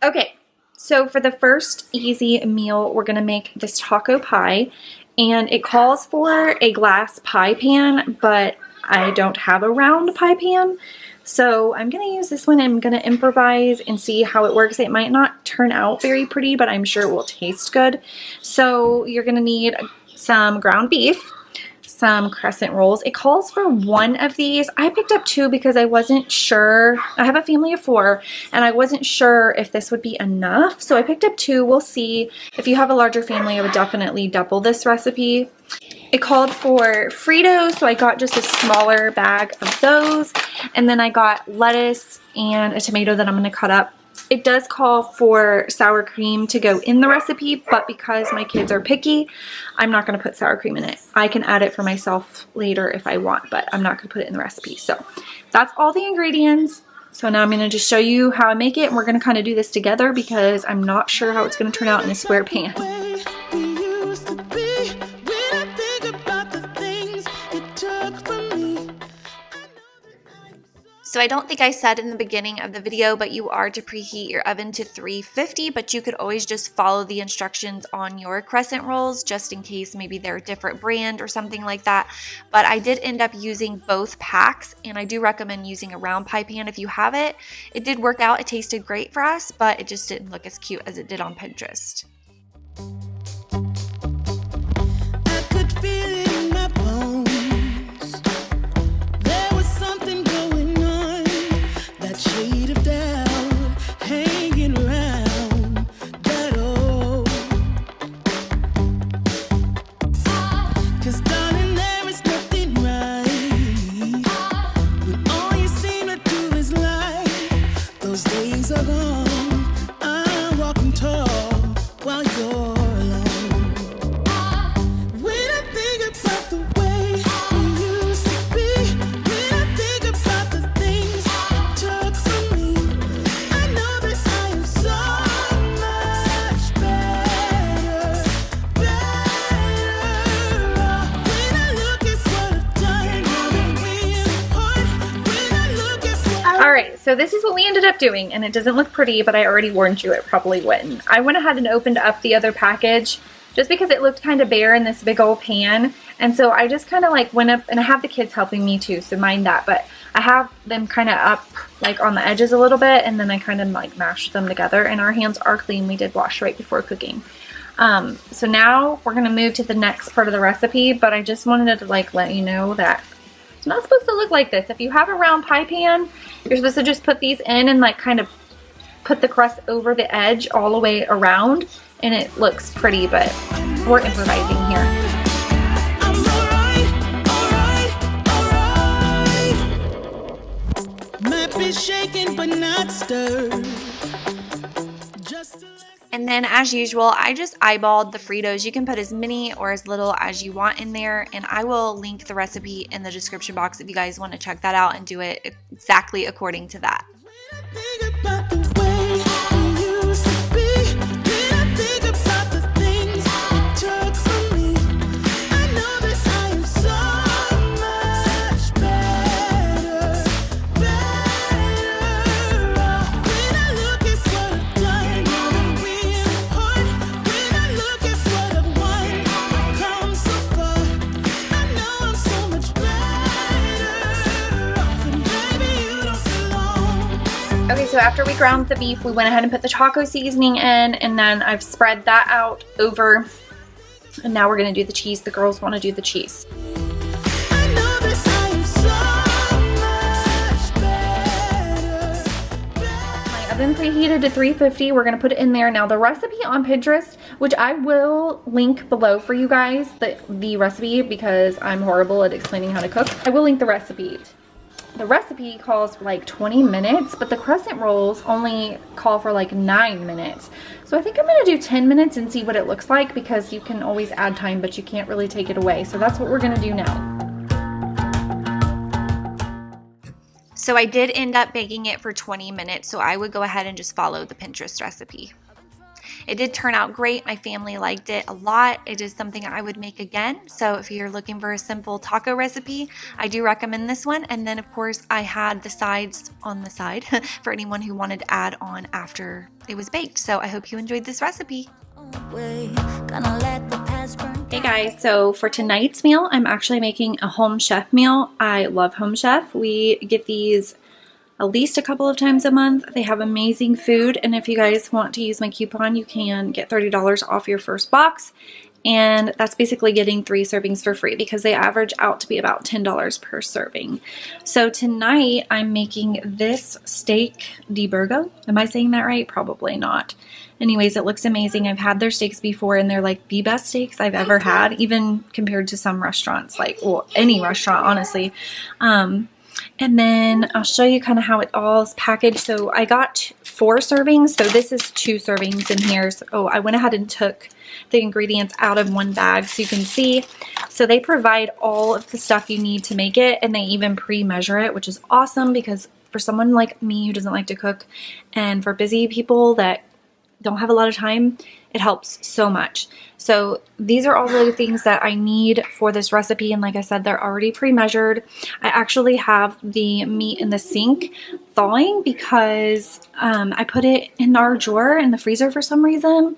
Okay, so for the first easy meal, we're gonna make this Choco Pie, and it calls for a glass pie pan, but I don't have a round pie pan. So I'm gonna use this one. I'm gonna improvise and see how it works. It might not turn out very pretty, but I'm sure it will taste good. So you're gonna need some ground beef, some crescent rolls. It calls for one of these. I picked up two because I wasn't sure. I have a family of 4 and I wasn't sure if this would be enough. So I picked up 2. We'll see. If you have a larger family, I would definitely double this recipe. It called for Fritos, so I got just a smaller bag of those. And then I got lettuce and a tomato that I'm going to cut up. It does call for sour cream to go in the recipe, but because my kids are picky, I'm not going to put sour cream in it. I can add it for myself later if I want, but I'm not going to put it in the recipe. So that's all the ingredients. So now I'm going to just show you how I make it, and we're going to kind of do this together because I'm not sure how it's going to turn out in a square pan. So I don't think I said in the beginning of the video, but you are to preheat your oven to 350, but you could always just follow the instructions on your crescent rolls just in case maybe they're a different brand or something like that. But I did end up using both packs, and I do recommend using a round pie pan if you have it. It did work out. It tasted great for us, but it just didn't look as cute as it did on Pinterest. Alright, so this is what we ended up doing, and it doesn't look pretty, but I already warned you it probably wouldn't. I went ahead and opened up the other package just because it looked kind of bare in this big old pan, and so I just kind of like went up, and I have the kids helping me too, so mind that, but I have them kind of up like on the edges a little bit, and then I kind of like mashed them together, and our hands are clean. We did wash right before cooking. So now we're going to move to the next part of the recipe, but I just wanted to like let you know that it's not supposed to look like this. If you have a round pie pan, you're supposed to just put these in and like kind of put the crust over the edge all the way around, and it looks pretty, but we're improvising here. Might be shaken but not stirred. And then as usual, I just eyeballed the Fritos. You can put as many or as little as you want in there, and I will link the recipe in the description box if you guys want to check that out and do it exactly according to that. Okay, so after we ground the beef, we went ahead and put the Choco seasoning in, and then I've spread that out over, and now we're going to do the cheese. The girls want to do the cheese. My oven preheated to 350. We're going to put it in there. Now the recipe on Pinterest, which I will link below for you guys, the recipe, because I'm horrible at explaining how to cook. I will link the recipe. The recipe calls for like 20 minutes, but the crescent rolls only call for like 9 minutes. So I think I'm gonna do 10 minutes and see what it looks like, because you can always add time, but you can't really take it away. So that's what we're gonna do now. So I did end up baking it for 20 minutes, so I would go ahead and just follow the Pinterest recipe. It did turn out great. My family liked it a lot. It is something I would make again. So if you're looking for a simple taco recipe, I do recommend this one. And then of course I had the sides on the side for anyone who wanted to add on after it was baked. So I hope you enjoyed this recipe. Hey guys, so for tonight's meal, I'm actually making a home chef meal. I love Home Chef. We get these at least a couple of times a month. They have amazing food, and if you guys want to use my coupon, you can get $30 off your first box, and that's basically getting 3 servings for free because they average out to be about $10 per serving. So tonight, I'm making this steak di Burgh. Am I saying that right? Probably not. Anyways, it looks amazing. I've had their steaks before, and they're like the best steaks I've ever had, even compared to some restaurants, like, well, any restaurant, honestly. And then I'll show you kind of how it all is packaged. So I got 4 servings. So this is 2 servings in here. So I went ahead and took the ingredients out of one bag so you can see. So they provide all of the stuff you need to make it, and they even pre-measure it, which is awesome because for someone like me who doesn't like to cook, and for busy people that don't have a lot of time, it helps so much. So these are all the things that I need for this recipe, and like I said, they're already pre-measured. I actually have the meat in the sink thawing because I put it in our drawer in the freezer for some reason.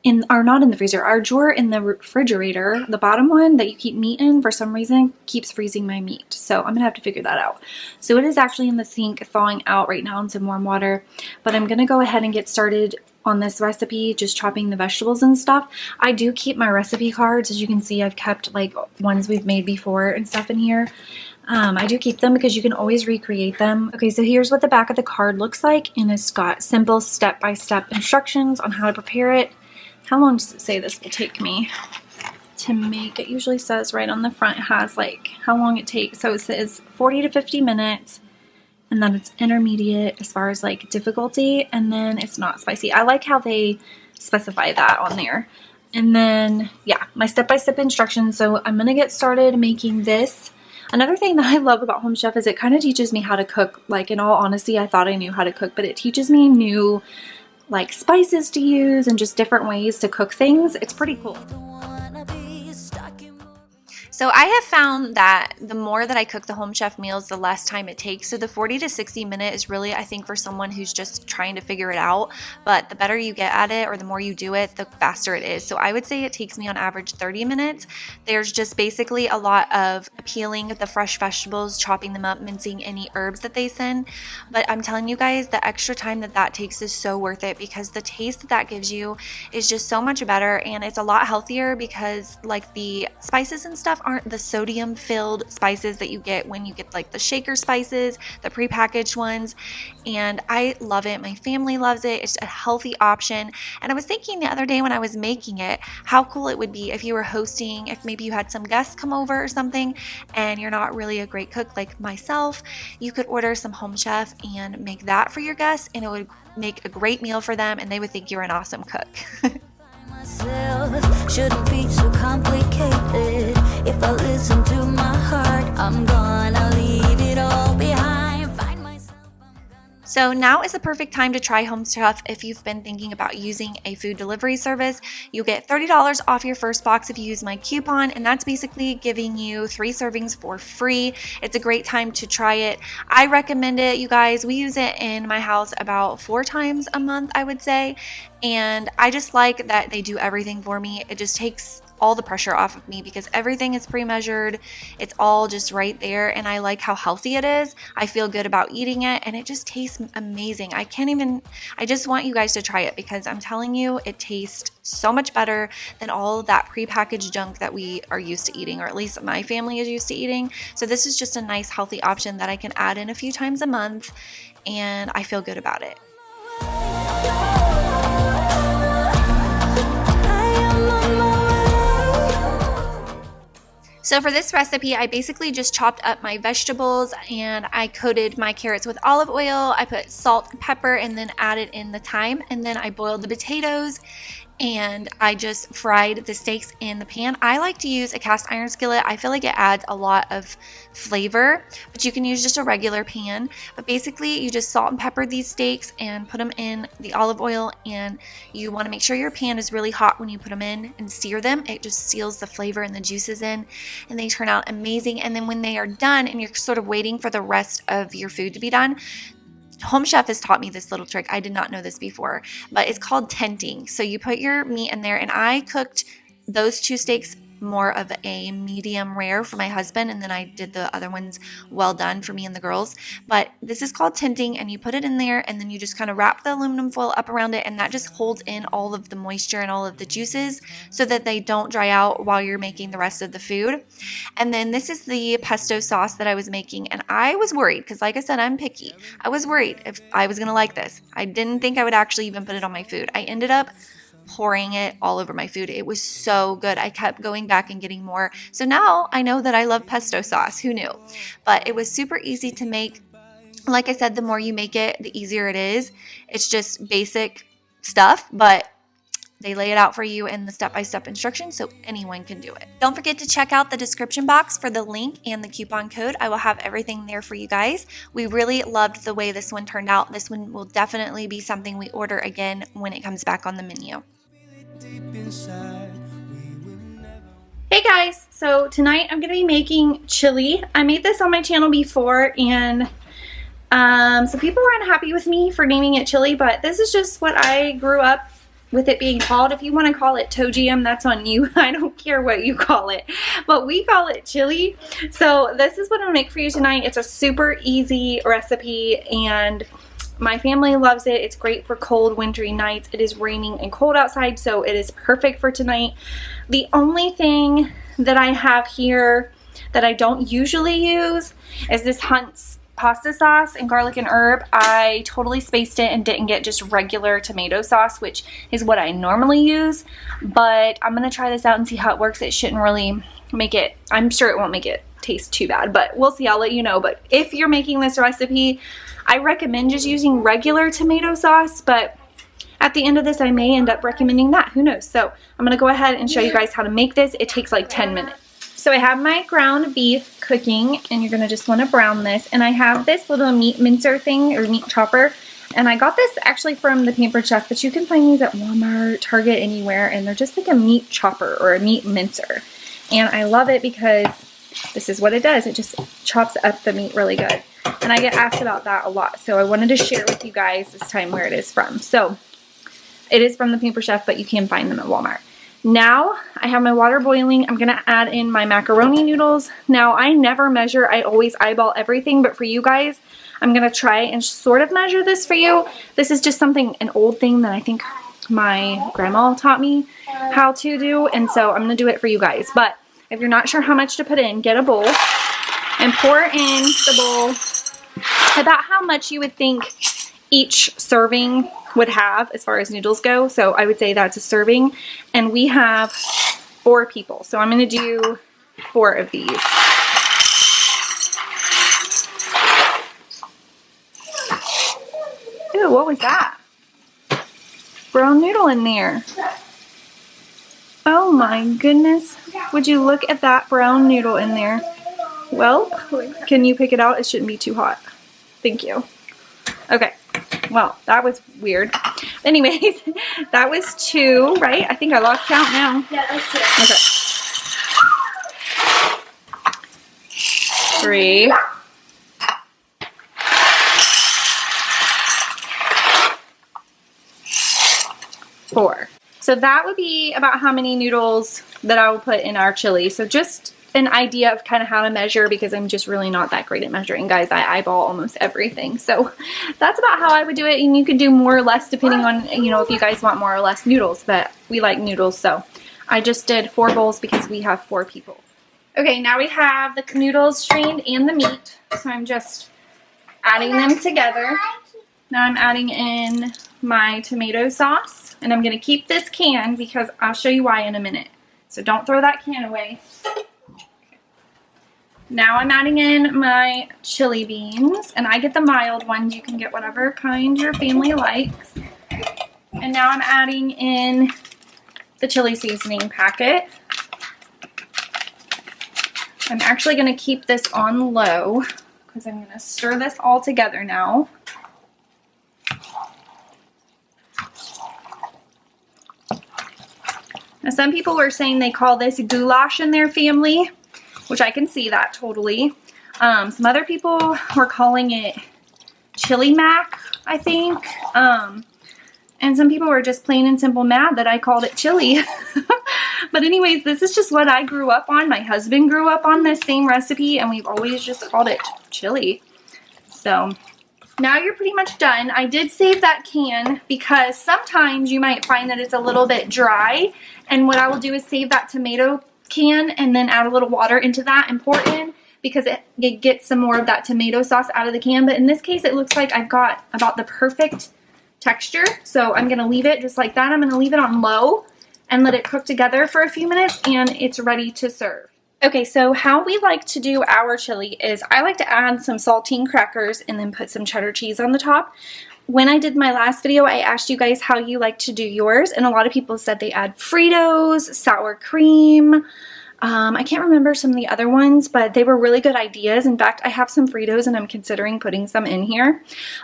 Not in the freezer, our drawer in the refrigerator, the bottom one that you keep meat in, for some reason keeps freezing my meat. So I'm gonna have to figure that out. So it is actually in the sink thawing out right now in some warm water, but I'm gonna go ahead and get started on this recipe, just chopping the vegetables and stuff. I do keep my recipe cards. As you can see, I've kept like ones we've made before and stuff in here. I do keep them because you can always recreate them. Okay, so here's what the back of the card looks like, and it's got simple step-by-step instructions on how to prepare it. How long does it say this will take me to make? It usually says right on the front, it has like how long it takes. So it says 40 to 50 minutes, and then it's intermediate as far as like difficulty, and then it's not spicy. I like how they specify that on there. And then, yeah, my step-by-step instructions. So I'm gonna get started making this. Another thing that I love about Home Chef is it kind of teaches me how to cook. Like, in all honesty, I thought I knew how to cook, but it teaches me new like spices to use and just different ways to cook things. It's pretty cool. So I have found that the more that I cook the Home Chef meals, the less time it takes. So the 40 to 60 minute is really, I think, for someone who's just trying to figure it out. But the better you get at it, or the more you do it, the faster it is. So I would say it takes me on average 30 minutes. There's just basically a lot of peeling the fresh vegetables, chopping them up, mincing any herbs that they send. But I'm telling you guys, the extra time that takes is so worth it because the taste that gives you is just so much better, and it's a lot healthier because like the spices and stuff aren't the sodium filled spices that you get when you get like the shaker spices, the prepackaged ones. And I love it. My family loves it. It's a healthy option. And I was thinking the other day when I was making it, how cool it would be if you were hosting, if maybe you had some guests come over or something and you're not really a great cook like myself, you could order some Home Chef and make that for your guests, and it would make a great meal for them, and they would think you're an awesome cook. Shouldn't be so complicated. If I listen to my heart, I'm gonna leave it all behind. Find myself. So now is the perfect time to try Home Chef if you've been thinking about using a food delivery service. You'll get $30 off your first box if you use my coupon, and that's basically giving you 3 servings for free. It's a great time to try it. I recommend it, you guys. We use it in my house about 4 times a month, I would say, and I just like that they do everything for me. It just takes all the pressure off of me because everything is pre-measured. It's all just right there, and I like how healthy it is. I feel good about eating it, and it just tastes amazing. I just want you guys to try it because I'm telling you, it tastes so much better than all that prepackaged junk that we are used to eating, or at least my family is used to eating. So this is just a nice healthy option that I can add in a few times a month, and I feel good about it. So for this recipe, I basically just chopped up my vegetables and I coated my carrots with olive oil. I put salt and pepper and then added in the thyme, and then I boiled the potatoes. and I just fried the steaks in the pan. I like to use a cast iron skillet. I feel like it adds a lot of flavor, but you can use just a regular pan. But basically, you just salt and pepper these steaks and put them in the olive oil, and you want to make sure your pan is really hot when you put them in and sear them. It just seals the flavor and the juices in, and they turn out amazing. And then when they are done and you're sort of waiting for the rest of your food to be done, Home Chef has taught me this little trick. I did not know this before, but it's called tenting. So you put your meat in there, and I cooked those 2 steaks more of a medium rare for my husband, and then I did the other ones well done for me and the girls. But this is called tenting, and you put it in there, and then you just kind of wrap the aluminum foil up around it, and that just holds in all of the moisture and all of the juices so that they don't dry out while you're making the rest of the food. And then this is the pesto sauce that I was making, and I was worried because, like I said, I'm picky. I was worried if I was gonna like this. I didn't think I would actually even put it on my food. I ended up pouring it all over my food. It was so good. I kept going back and getting more. So now I know that I love pesto sauce. Who knew? But it was super easy to make. Like I said, the more you make it, the easier it is. It's just basic stuff, but they lay it out for you in the step-by-step instructions so anyone can do it. Don't forget to check out the description box for the link and the coupon code. I will have everything there for you guys. We really loved the way this one turned out. This one will definitely be something we order again when it comes back on the menu. Hey guys, so tonight I'm going to be making chili. I made this on my channel before, and some people were unhappy with me for naming it chili, but this is just what I grew up with it being called. If you want to call it toe jam, that's on you. I don't care what you call it, but we call it chili. So this is what I'm going to make for you tonight. It's a super easy recipe, and my family loves it. It's great for cold, wintry nights. It is raining and cold outside, so it is perfect for tonight. The only thing that I have here that I don't usually use is this Hunt's pasta sauce and garlic and herb. I totally spaced it and didn't get just regular tomato sauce, which is what I normally use, but I'm going to try this out and see how it works. It shouldn't really make it, I'm sure it won't make it taste too bad, but we'll see. I'll let you know. But if you're making this recipe, I recommend just using regular tomato sauce, but at the end of this, I may end up recommending that. Who knows? So I'm going to go ahead and show you guys how to make this. It takes like 10 minutes. So I have my ground beef cooking, and you're going to just want to brown this. And I have this little meat mincer thing, or meat chopper. And I got this actually from the Pampered Chef, but you can find these at Walmart, Target, anywhere. And they're just like a meat chopper or a meat mincer. And I love it because this is what it does. It just chops up the meat really good. And I get asked about that a lot. So I wanted to share with you guys this time where it is from. So it is from the Pampered Chef, but you can find them at Walmart. Now I have my water boiling. I'm going to add in my macaroni noodles. Now I never measure. I always eyeball everything. But for you guys, I'm going to try and sort of measure this for you. This is just something, an old thing that I think my grandma taught me how to do. And so I'm going to do it for you guys. But if you're not sure how much to put in, get a bowl and pour in the bowl about how much you would think each serving would have as far as noodles go. So I would say that's a serving. And we have 4 people. So I'm going to do 4 of these. Ew, what was that? Brown noodle in there. Oh my goodness. Would you look at that brown noodle in there? Well, can you pick it out? It shouldn't be too hot. Thank you. Okay. Well, that was weird. Anyways, that was 2, right? I think I lost count now. Yeah, that's 2. Okay. 3. 4. So that would be about how many noodles that I will put in our chili. So just an idea of kind of how to measure, because I'm just really not that great at measuring, guys. I eyeball almost everything. So that's about how I would do it. And you can do more or less depending on, you know, if you guys want more or less noodles, but we like noodles. So I just did 4 bowls because we have 4 people. Okay, now we have the noodles strained and the meat. So I'm just adding them together. Now I'm adding in my tomato sauce. And I'm going to keep this can because I'll show you why in a minute. So don't throw that can away. Now I'm adding in my chili beans. And I get the mild ones. You can get whatever kind your family likes. And now I'm adding in the chili seasoning packet. I'm actually going to keep this on low because I'm going to stir this all together now. Now, some people were saying they call this goulash in their family, which I can see that totally. Some other people were calling it chili mac, I think. And some people were just plain and simple mad that I called it chili. But anyways, this is just what I grew up on. My husband grew up on this same recipe, and we've always just called it chili. So now you're pretty much done. I did save that can because sometimes you might find that it's a little bit dry. And what I will do is save that tomato can and then add a little water into that and pour it in, because it gets some more of that tomato sauce out of the can. But in this case, it looks like I've got about the perfect texture. So I'm going to leave it just like that. I'm going to leave it on low and let it cook together for a few minutes, and it's ready to serve. Okay, so how we like to do our chili is I like to add some saltine crackers and then put some cheddar cheese on the top. When I did my last video, I asked you guys how you like to do yours, and a lot of people said they add Fritos, sour cream. I can't remember some of the other ones, but they were really good ideas. In fact, I have some Fritos and I'm considering putting some in here.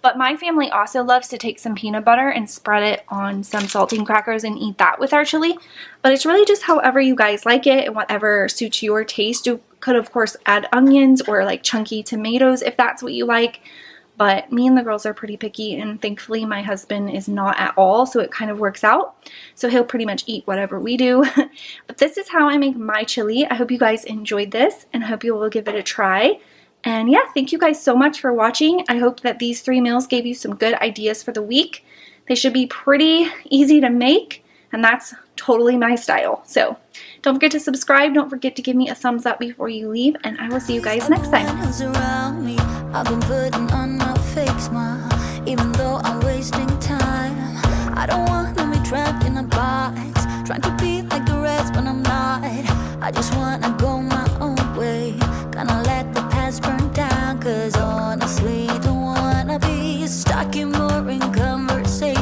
But my family also loves to take some peanut butter and spread it on some saltine crackers and eat that with our chili. But it's really just however you guys like it and whatever suits your taste. You could, of course, add onions or like chunky tomatoes if that's what you like. But me and the girls are pretty picky, and thankfully my husband is not at all, so it kind of works out. So he'll pretty much eat whatever we do. But this is how I make my chili. I hope you guys enjoyed this, and I hope you will give it a try. And yeah, thank you guys so much for watching. I hope that these 3 meals gave you some good ideas for the week. They should be pretty easy to make, and that's totally my style. So don't forget to subscribe. Don't forget to give me a thumbs up before you leave, and I will see you guys next time. I've been putting on my fake smile, even though I'm wasting time. I don't want to be trapped in a box, trying to be like the rest, but I'm not. I just want to go my own way, gonna let the past burn down, cause honestly don't wanna be stuck in boring.